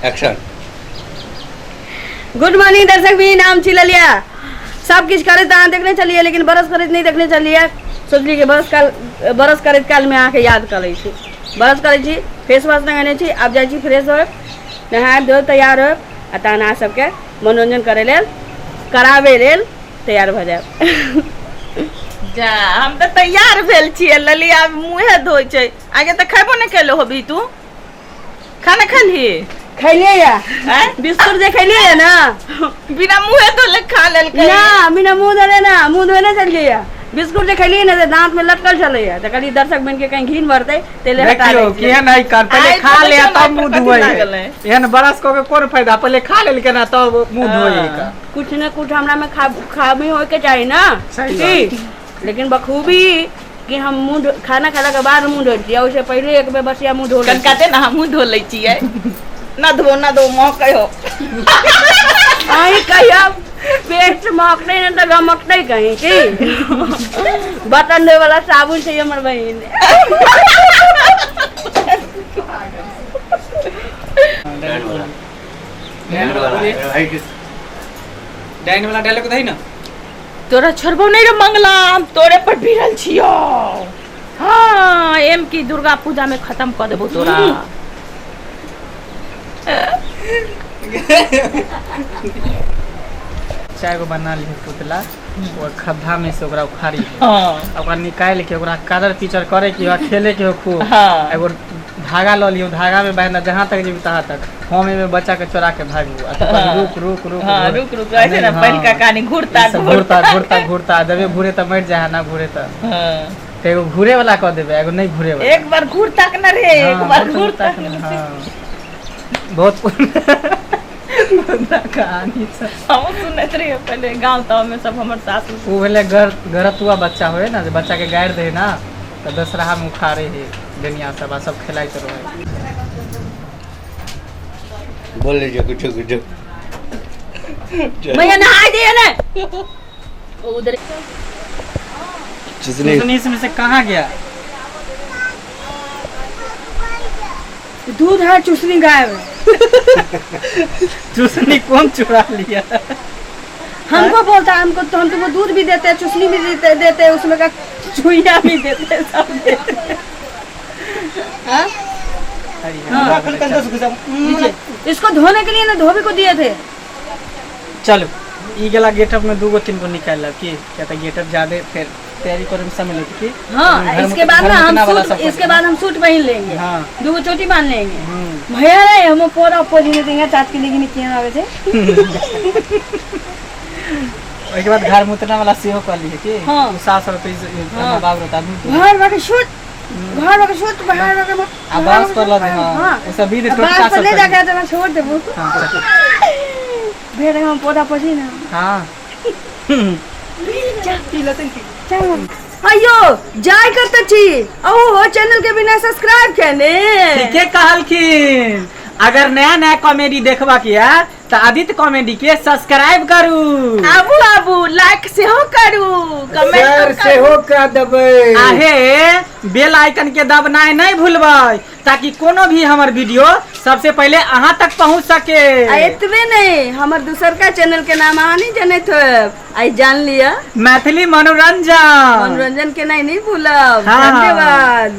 Action. Good morning दर्शक भी नाम छी लिया सब किछ करे तहाँ देखने चलिए लेकिन बरस करत नहीं देखने चलिए। सोचली कि बरस करत काल में आके याद कर ली बरस करे छी फेस वॉश लगाने छी। अब जाए छी फ्रेश हो नहा धो तैयार हो तहन अहाँ सबके मनोरंजन करे लेल करावे लेल तैयार भ जाए। जा हम तो तैयार भेल छियै ललिया मुँहे धोइ छै आगे तो खेबो नहीं केलो होबी तू खाना खाली खैलिए या बिस्कुट जे खैलिए या ना बिना मुँहे धोले खा लेल ना बिना मुंह धोले ना मुंह धोले चलिए या बिस्कुट जे खैलिए ना दांत में लटकल चले या त कनी दर्शक बन के कहीं घिन भरते तेले हटा देखियो केहन है कर पहले खा ले तब मुंह धोए एहन बरस को के कोन फायदा पहले खा लेल के ना तब मुंह धोए का कुछ न कुछ हमरा में खामी होय के चाहिए ना सही लेकिन बखूबी कि हम मुंह खाना खाला के बाद मुंह धो दिया उससे पहले एक बेर बसिया मुंह धो कनकाते ना हम मुंह धो लै छियै ना धो महकै हो आई कहिया पेट महकते न त गमकते कहीं की बटन दे वाला साबुन चाहिए हमर बहन डाइन वाला डायलॉग दही ना तोरा छोड़बो नहीं रे मंगला हम तोरे पर भिड़ल छियो। हाँ एम की दुर्गा पूजा में खत्म कर देबो तोरा। चाय को बना ली पुतला और खद्धा में से ओकरा उखाड़ी हाँ ओकरा निकाल के ओकरा कादर कीचड़ करे के हो खेले के हो खूब हाँ एगो धागा ल लियो धागा में बांधना जहाँ तक जेबी तहाँ तक हम में बच्चा के चोरा के भागू रुक रुक रुक हाँ रुक रुक ऐसे ना पहल का कहानी घुरता घुरता जबे घुरे त मर जाए ना घुरे त हाँ एगो घुरे वाला कह देबे एगो नहीं घुरे वाला एक बार घूर तक ना रे एक बार घूर तक बहुत कहानी हम सुनत रहिए पहले गांव ताव में सब हमर सासू वो भेले गरतुआ बच्चा होए ना जे बच्चा के गाड़ दे ना तो दशहरा में उखाड़े है दुनिया सब खिलाइत रहे। बोल लीजिए कुछ भैया नहाई दिए ना उधर चुसनी इसमें से कहाँ गया दूध है चुसनी गायब चुसनी कौन चुरा लिया हमको बोलता है हमको तो हम तुमको दूध भी देते हैं चुसनी भी देते हैं उसमें का चुईया भी देते हैं सब देते हाँ? इसको धोने के लिए ना धोबी को दिए थे। चलो ई गेला गेटअप में 2 3 को निकाल ला की क्या था गेटअप ज्यादा फिर तैयारी करे में समय लगती की हाँ इसके बाद ना हम सूट पहन लेंगे हाँ 2 चोटी बांध लेंगे भैया रे हम पूरा पोजी देंगे चाट के लेकिन क्या आवे थे उसके बाद घर मुतना वाला सेहो कर लिए की हाँ 700 रुपए हाँ। बाब रहता घर वाके शूट बाहर वाके आवाज कर ला हां वो सब भी बाहर से ले जाके तो मैं छोड़ देबो हां भेड़ हम पौधा पोजी ना हां चल अयो जाय करते छी ओ चैनल के बिना सब्सक्राइब करने के कहलखिन अगर नया नया कॉमेडी देखबा के है तो आदित्य कॉमेडी के सब्सक्राइब करू आबू लाइक से हो करू कमेंट से हो कर देबे आहे बेल आइकन के दबनाए नहीं भूलबै ताकि कोनो भी हमर वीडियो सबसे पहले अहाँ तक पहुँच सके। इतने नहीं हमार दूसर का चैनल के नाम अहाँ नहीं जाने थे आई जान लिया मैथिली मनोरंजन के नहीं भूलब। हाँ। धन्यवाद।